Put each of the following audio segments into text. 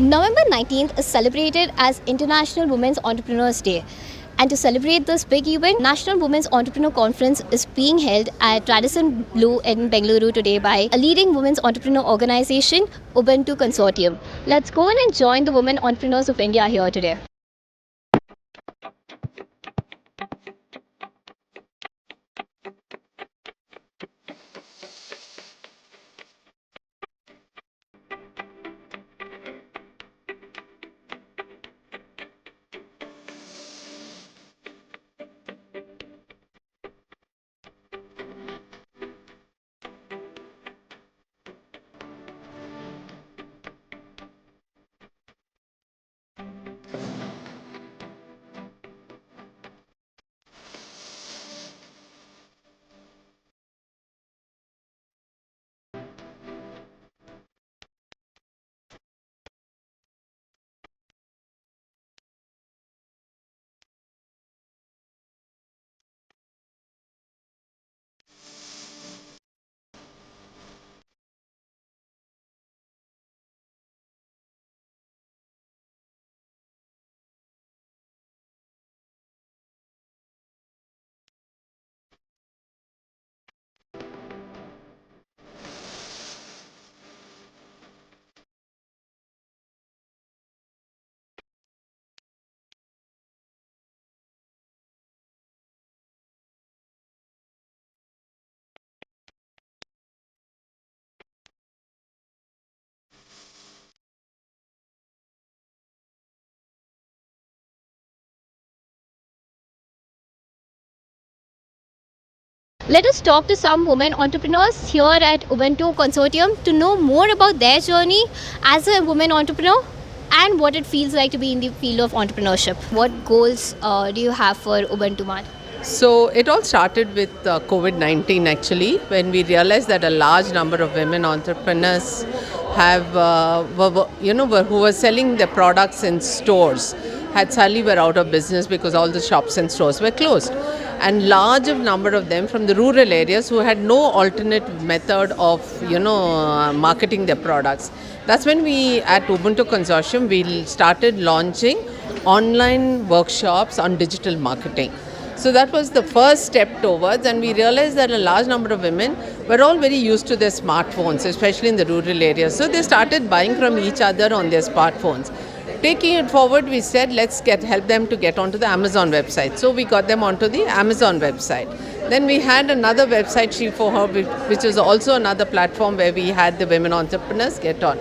November 19th is celebrated as International Women's Entrepreneurs Day. And to celebrate this big event, National Women's Entrepreneur Conference is being held at Radisson Blu in Bengaluru today by a leading women's entrepreneur organization, Ubuntu Consortium. Let's go in and join the women entrepreneurs of India here today. Let us talk to some women entrepreneurs here at Ubuntu Consortium to know more about their journey as a woman entrepreneur and what it feels like to be in the field of entrepreneurship. What goals do you have for Ubuntu Mart? So it all started with COVID-19 actually, when we realized that a large number of women entrepreneurs who were selling their products in stores had suddenly were out of business because all the shops and stores were closed. And large number of them from the rural areas who had no alternate method of marketing their products. That's when we at Ubuntu Consortium we started launching online workshops on digital marketing. So that was the first step towards, and we realized that a large number of women were all very used to their smartphones, especially in the rural areas. So they started buying from each other on their smartphones. Taking it forward, we said let's help them to get onto the Amazon website. So we got them onto the Amazon website. Then we had another website, She4Her, which is also another platform where we had the women entrepreneurs get on.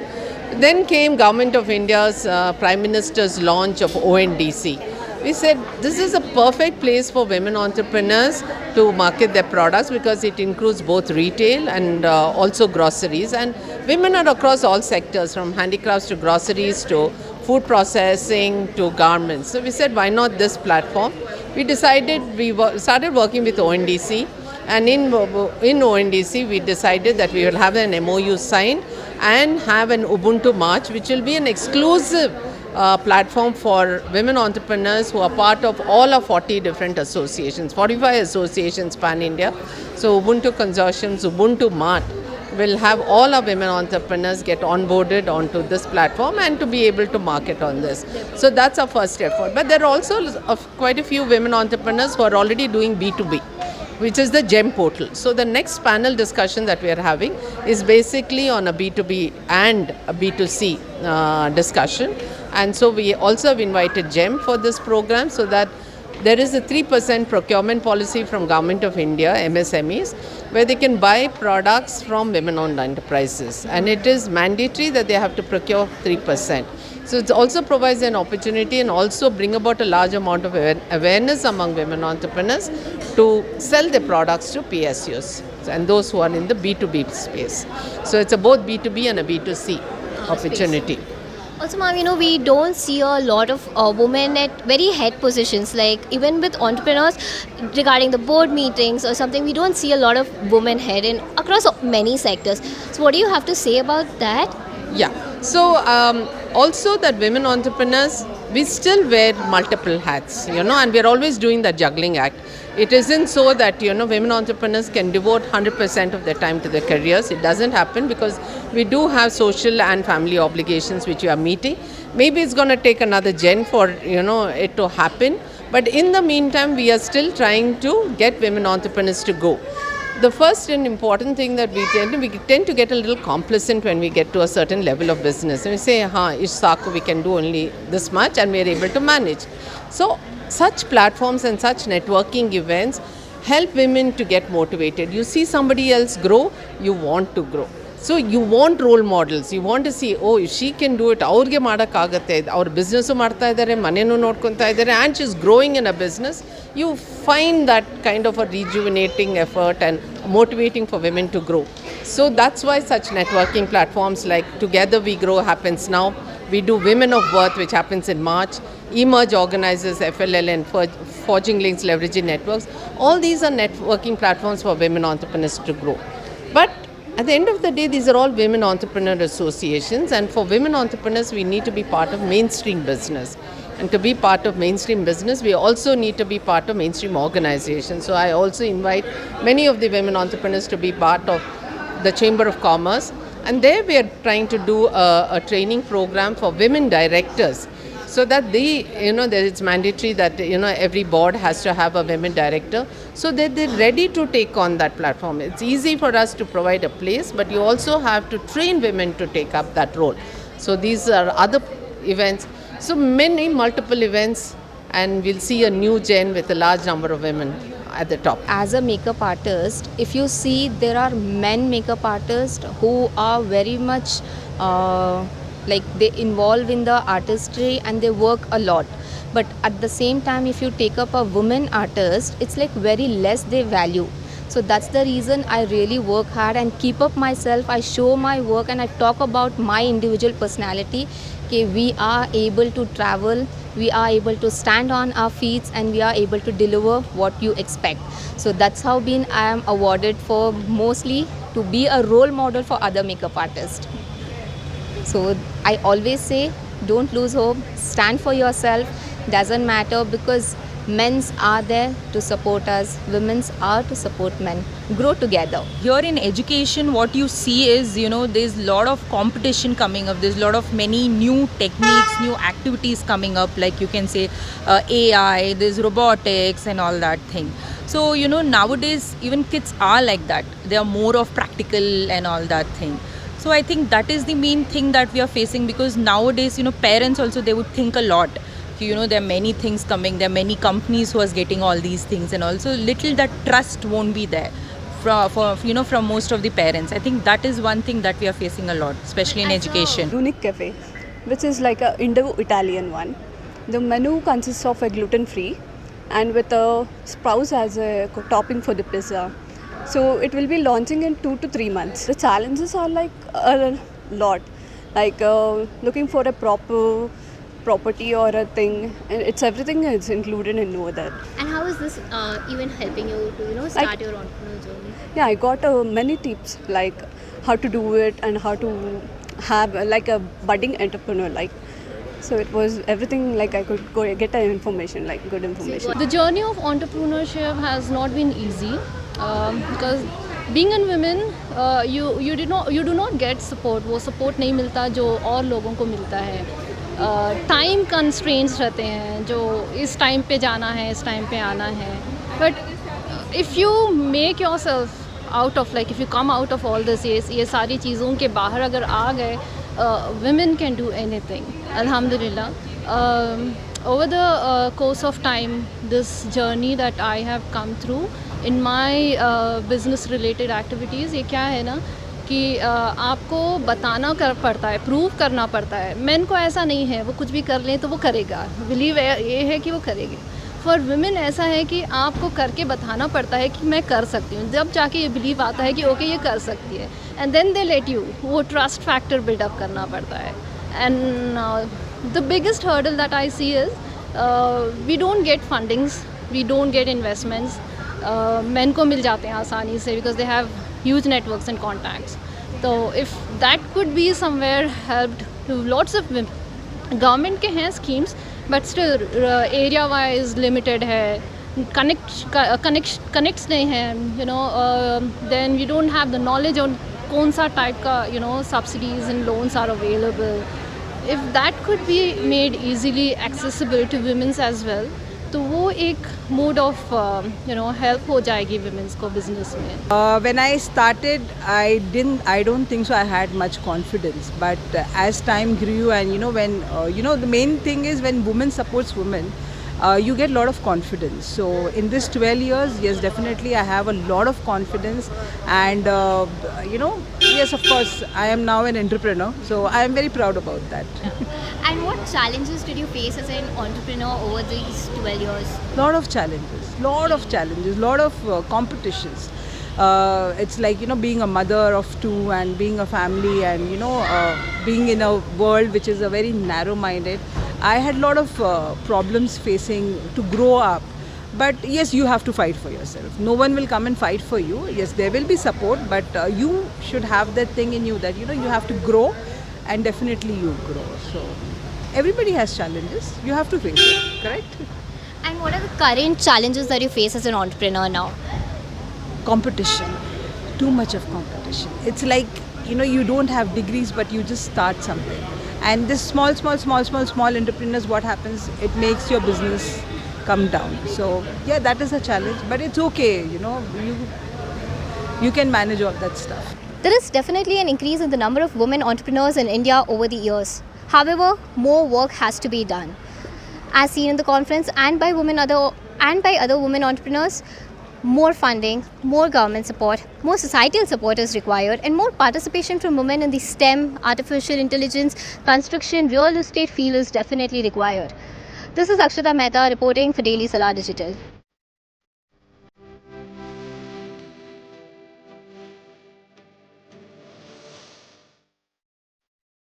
Then came Government of India's Prime Minister's launch of ONDC. We said this is a perfect place for women entrepreneurs to market their products because it includes both retail and also groceries. And women are across all sectors, from handicrafts to groceries to food processing to garments. So we said, why not this platform? We decided, started working with ONDC, and in ONDC we decided that we will have an MOU signed and have an Ubuntu March, which will be an exclusive platform for women entrepreneurs who are part of all our 40 different associations, 45 associations pan-India. So Ubuntu Consortium's Ubuntu Mart will have all our women entrepreneurs get onboarded onto this platform and to be able to market on this. So that's our first effort. But there are also quite a few women entrepreneurs who are already doing B2B, which is the GEM portal. So the next panel discussion that we are having is basically on a B2B and a B2C discussion. And so we also have invited GEM for this program, so that there is a 3% procurement policy from Government of India, MSMEs, where they can buy products from women-owned enterprises. And it is mandatory that they have to procure 3%. So it also provides an opportunity and also bring about a large amount of awareness among women entrepreneurs to sell their products to PSUs and those who are in the B2B space. So it's a both B2B and a B2C opportunity. Also, ma'am, we don't see a lot of women at very head positions, like even with entrepreneurs regarding the board meetings or something, we don't see a lot of women head in across many sectors. So what do you have to say about that? Yeah, so also that women entrepreneurs, we still wear multiple hats, and we're always doing that juggling act. It isn't so that, women entrepreneurs can devote 100% of their time to their careers. It doesn't happen because we do have social and family obligations which we are meeting. Maybe it's going to take another gen for, it to happen. But in the meantime, we are still trying to get women entrepreneurs to go. The first and important thing that we tend to get a little complacent when we get to a certain level of business. And we say, ish saako, we can do only this much and we are able to manage. So such platforms and such networking events help women to get motivated. You see somebody else grow, you want to grow. So you want role models. You want to see, oh, if she can do it, ಅವ್ರಿಗೆ ಮಾಡೋಕ್ಕಾಗತ್ತೆ, ಅವ್ರ business ಮಾಡ್ತಾ ಇದ್ದಾರೆ, ಮನೆಯೂ ನೋಡ್ಕೊತಾ ಇದ್ದಾರೆ, and she's growing in a business. You find that kind of a rejuvenating effort and motivating for women to grow. So that's why such networking platforms like Together We Grow happens now. We do Women of Worth, which happens in March. Emerge organizes FLL and Forging Links Leveraging Networks. All these are networking platforms for women entrepreneurs to grow. But at the end of the day, these are all women entrepreneur associations, and for women entrepreneurs, we need to be part of mainstream business. And to be part of mainstream business, we also need to be part of mainstream organizations. So I also invite many of the women entrepreneurs to be part of the Chamber of Commerce. And there we are trying to do a training program for women directors, so that it's mandatory that, every board has to have a women director, so that they're ready to take on that platform. It's easy for us to provide a place, but you also have to train women to take up that role. So these are other events. So multiple events, and we'll see a new gen with a large number of women at the top. As a makeup artist, if you see, there are men makeup artists who are very much they involve in the artistry and they work a lot. But at the same time, if you take up a woman artist, it's like very less they value. So that's the reason I really work hard and keep up myself. I show my work and I talk about my individual personality. Okay, we are able to travel, we are able to stand on our feet, and we are able to deliver what you expect. So that's how I am awarded for mostly to be a role model for other makeup artists. So I always say, don't lose hope, stand for yourself, doesn't matter, because men's are there to support us, women's are to support men. Grow together. Here in education, what you see is, there's a lot of competition coming up. There's a lot of many new techniques, new activities coming up, like you can say AI, there's robotics and all that thing. So, nowadays, even kids are like that. They are more of practical and all that thing. So I think that is the main thing that we are facing, because nowadays, parents also, they would think a lot. There are many things coming, there are many companies who are getting all these things, and also little that trust won't be there from most of the parents. I think that is one thing that we are facing a lot, especially in education. Unique Cafe, which is like an Indo-Italian one. The menu consists of a gluten-free and with a sprouts as a topping for the pizza. So it will be launching in 2 to 3 months. The challenges are like a lot, like looking for a proper property or a thing, and it's everything is included in over there. And how is this even helping you to start your entrepreneurial journey? Yeah, I got many tips like how to do it and how to have like a budding entrepreneur like. So it was everything, like I could go get information, like good information. The journey of entrepreneurship has not been easy because being a woman, you do not get support. वो support नहीं मिलता जो और लोगों को मिलता है. Time constraints रहते हैं जो इस time पे जाना है, इस time पे आना है. But if you make yourself out of, like if you come out of all this, ये सारी चीज़ों के बाहर अगर आ गए, women can do anything. Alhamdulillah. Over the course of time, this journey that I have come through in my business related activities, ये क्या है ना कि आपको बताना पड़ता है, प्रूव करना पड़ता है. मेन को ऐसा नहीं है, वो कुछ भी कर लें तो वो करेगा, बिलीव ये है कि वो करेगी. फॉर वुमेन ऐसा है कि आपको करके बताना पड़ता है कि मैं कर सकती हूँ, जब जाके ये बिलीव आता है कि ओके ये कर सकती है, and then they let you. वो ट्रस्ट फैक्टर बिल्डअप करना पड़ता है. And the biggest hurdle that I see is we don't get fundings, we don't get investments. Men को मिल जाते हैं आसानी से because they have huge networks and contacts. So if that could be somewhere helped to lots of women. Government के हैं schemes, but still area wise limited है. connects नहीं हैं, you know, then we don't have the knowledge on कौन सा type का, you know, subsidies and loans are available. If that could be made easily accessible to women as well, तो वो एक mode of you know help हो जाएगी women's को business में. When I started, I don't think so I had much confidence. But as time grew, and you know, when the main thing is when women supports women, you get a lot of confidence. So in this 12 years, yes, definitely I have a lot of confidence, and yes, of course, I am now an entrepreneur. So I am very proud about that. And what challenges did you face as an entrepreneur over these 12 years? Lot of challenges, lot of competitions. It's like, you know, being a mother of two and being a family, and being in a world which is a very narrow-minded. I had a lot of problems facing to grow up. But yes, you have to fight for yourself. No one will come and fight for you. Yes, there will be support, but you should have that thing in you that, you know, you have to grow, and definitely you grow. So everybody has challenges. You have to face it, correct? And what are the current challenges that you face as an entrepreneur now? Competition. Too much of competition. It's like, you know, you don't have degrees, but you just start something. And this small entrepreneurs, what happens? It makes your business come down. So yeah, that is a challenge, but it's okay. You know, you can manage all that stuff. There is definitely an increase in the number of women entrepreneurs in India over the years. However, more work has to be done. As seen in the conference and by other women entrepreneurs, more funding, more government support, more societal support is required, and more participation from women in the STEM, artificial intelligence, construction, real estate field is definitely required. This is Akshata Mehta reporting for Daily Salah Digital.